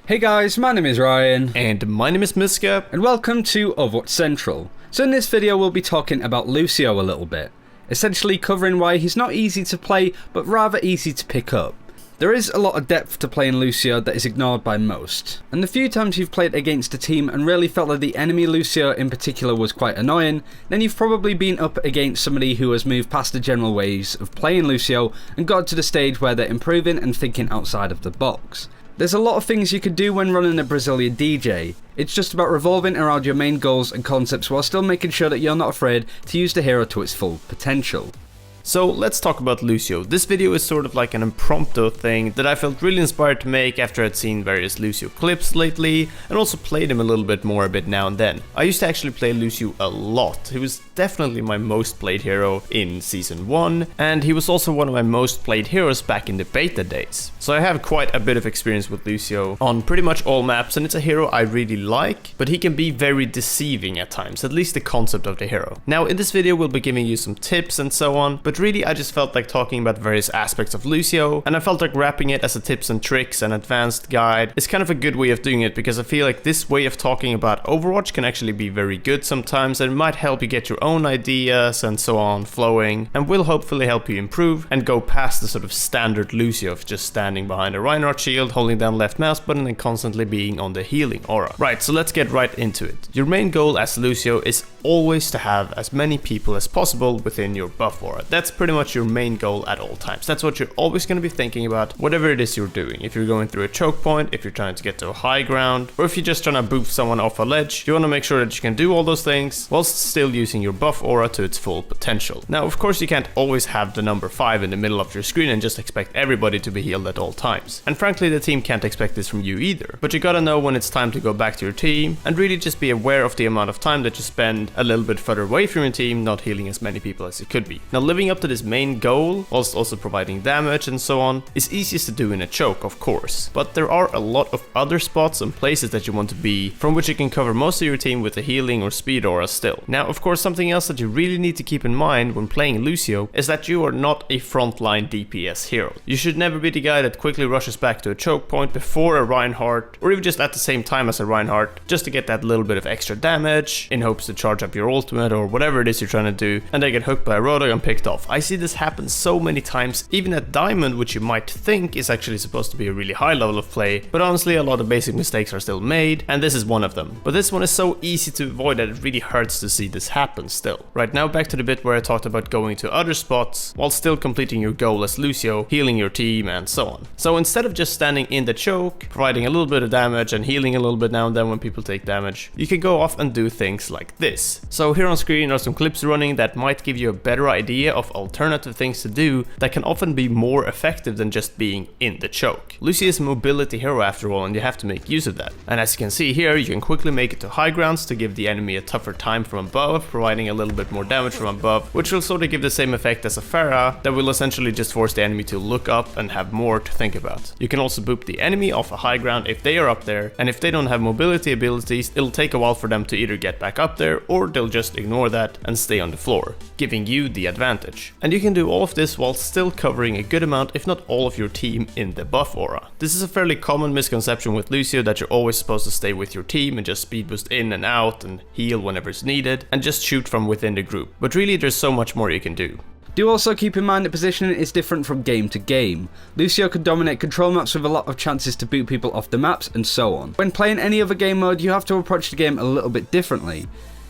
Hey guys, my name is Ryan. And my name is Miska. And welcome to Overwatch Central. So in this video we'll be talking about Lucio a little bit. Essentially covering why he's not easy to play, but rather easy to pick up. There is a lot of depth to playing Lucio that is ignored by most. And the few times you've played against a team and really felt that the enemy Lucio in particular was quite annoying, then you've probably been up against somebody who has moved past the general ways of playing Lucio and got to the stage where they're improving and thinking outside of the box. There's a lot of things you could do when running a Brazilian DJ. It's just about revolving around your main goals and concepts while still making sure that you're not afraid to use the hero to its full potential. So let's talk about Lucio. This video is sort of like an impromptu thing that I felt really inspired to make after I'd seen various Lucio clips lately and also played him a little bit more a bit now and then. I used to actually play Lucio a lot. He was definitely my most played hero in Season 1 and he was also one of my most played heroes back in the beta days. So I have quite a bit of experience with Lucio on pretty much all maps and it's a hero I really like, but he can be very deceiving at times, at least the concept of the hero. Now in this video we'll be giving you some tips and so on, but really I just felt like talking about various aspects of Lucio, and I felt like wrapping it as a tips and tricks and advanced guide is kind of a good way of doing it, because I feel like this way of talking about Overwatch can actually be very good sometimes, and it might help you get your own ideas and so on flowing, and will hopefully help you improve and go past the sort of standard Lucio of just standing behind a Reinhardt shield, holding down left mouse button and constantly being on the healing aura. Right, so let's get right into it. Your main goal as Lucio is always to have as many people as possible within your buff aura. That's pretty much your main goal at all times. That's what you're always going to be thinking about, whatever it is you're doing. If you're going through a choke point, if you're trying to get to a high ground, or if you're just trying to boof someone off a ledge, you want to make sure that you can do all those things whilst still using your buff aura to its full potential. Now, of course, you can't always have the number 5 in the middle of your screen and just expect everybody to be healed at all times. And frankly, the team can't expect this from you either. But you gotta know when it's time to go back to your team and really just be aware of the amount of time that you spend a little bit further away from your team, not healing as many people as you could be. Now, living up to this main goal, whilst also providing damage and so on, is easiest to do in a choke, of course. But there are a lot of other spots and places that you want to be, from which you can cover most of your team with a healing or speed aura still. Now, of course, something else that you really need to keep in mind when playing Lucio is that you are not a frontline DPS hero. You should never be the guy that quickly rushes back to a choke point before a Reinhardt, or even just at the same time as a Reinhardt, just to get that little bit of extra damage, in hopes to charge up your ultimate or whatever it is you're trying to do, and they get hooked by a Roadhog and picked off. I see this happen so many times, even at Diamond, which you might think is actually supposed to be a really high level of play, but honestly a lot of basic mistakes are still made, and this is one of them. But this one is so easy to avoid that it really hurts to see this happen still. Right now, back to the bit where I talked about going to other spots while still completing your goal as Lucio, healing your team and so on. So instead of just standing in the choke, providing a little bit of damage and healing a little bit now and then when people take damage, you can go off and do things like this. So here on screen are some clips running that might give you a better idea of alternative things to do that can often be more effective than just being in the choke. Lucio is a mobility hero after all, and you have to make use of that. And as you can see here, you can quickly make it to high grounds to give the enemy a tougher time from above, providing a little bit more damage from above, which will sort of give the same effect as a Pharah that will essentially just force the enemy to look up and have more to think about. You can also boop the enemy off a high ground if they are up there, and if they don't have mobility abilities, it'll take a while for them to either get back up there or they'll just ignore that and stay on the floor, giving you the advantage. And you can do all of this while still covering a good amount, if not all of your team in the buff aura. This is a fairly common misconception with Lucio, that you're always supposed to stay with your team and just speed boost in and out and heal whenever it's needed and just shoot from within the group. But really there's so much more you can do. Do also keep in mind that positioning is different from game to game. Lucio can dominate control maps with a lot of chances to boot people off the maps and so on. When playing any other game mode, you have to approach the game a little bit differently.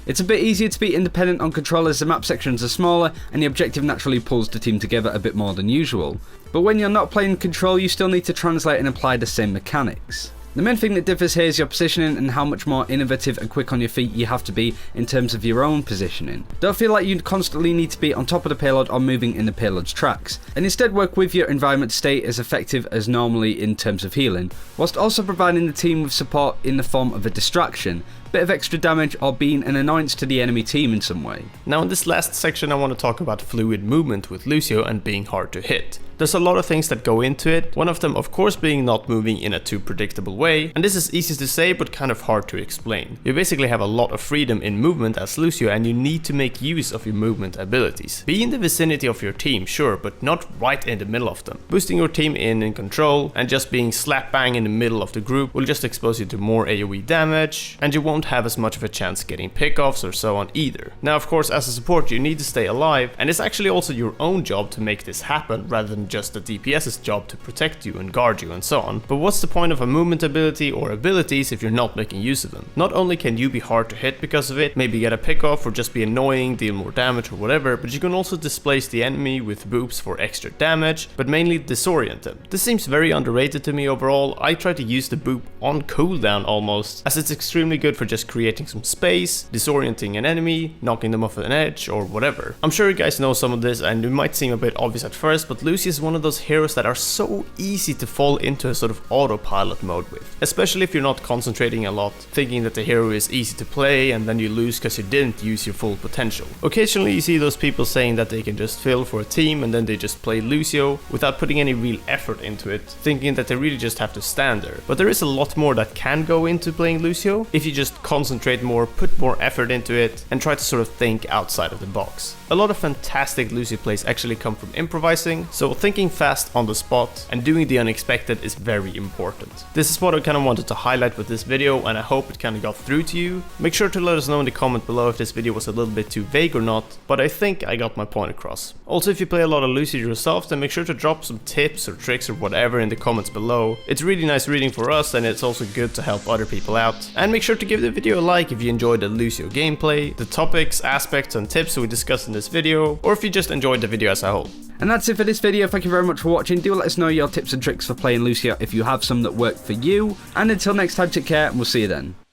It's a bit easier to be independent on control as the map sections are smaller and the objective naturally pulls the team together a bit more than usual. But when you're not playing control, you still need to translate and apply the same mechanics. The main thing that differs here is your positioning and how much more innovative and quick on your feet you have to be in terms of your own positioning. Don't feel like you constantly need to be on top of the payload or moving in the payload's tracks, and instead work with your environment to stay as effective as normally in terms of healing, whilst also providing the team with support in the form of a distraction, bit of extra damage, or being an annoyance to the enemy team in some way. Now in this last section I want to talk about fluid movement with Lucio and being hard to hit. There's a lot of things that go into it, one of them of course being not moving in a too predictable way, and this is easy to say but kind of hard to explain. You basically have a lot of freedom in movement as Lucio, and you need to make use of your movement abilities. Be in the vicinity of your team, sure, but not right in the middle of them. Boosting your team in control and just being slap bang in the middle of the group will just expose you to more AoE damage, and you won't have as much of a chance getting pickoffs or so on either. Now of course as a support you need to stay alive, and it's actually also your own job to make this happen rather than just the DPS's job to protect you and guard you and so on. But what's the point of a movement ability or abilities if you're not making use of them? Not only can you be hard to hit because of it, maybe get a pickoff or just be annoying, deal more damage or whatever, but you can also displace the enemy with boops for extra damage, but mainly disorient them. This seems very underrated to me overall. I try to use the boop on cooldown almost, as it's extremely good for just creating some space, disorienting an enemy, knocking them off an edge or whatever. I'm sure you guys know some of this and it might seem a bit obvious at first, but Lucio is one of those heroes that are so easy to fall into a sort of autopilot mode with, especially if you're not concentrating a lot, thinking that the hero is easy to play and then you lose because you didn't use your full potential. Occasionally you see those people saying that they can just fill for a team and then they just play Lucio without putting any real effort into it, thinking that they really just have to stand there. But there is a lot more that can go into playing Lucio if you just concentrate more, put more effort into it, and try to sort of think outside of the box. A lot of fantastic Lucio plays actually come from improvising, so thinking fast on the spot and doing the unexpected is very important. This is what I kind of wanted to highlight with this video, and I hope it kind of got through to you. Make sure to let us know in the comment below if this video was a little bit too vague or not, but I think I got my point across. Also, if you play a lot of Lucio yourself, then make sure to drop some tips or tricks or whatever in the comments below. It's really nice reading for us, and it's also good to help other people out. And make sure to give the video a like if you enjoyed the Lucio gameplay, the topics, aspects and tips we discussed in this video, or if you just enjoyed the video as a whole. And that's it for this video. Thank you very much for watching. Do let us know your tips and tricks for playing Lucio if you have some that work for you. And until next time, take care and we'll see you then.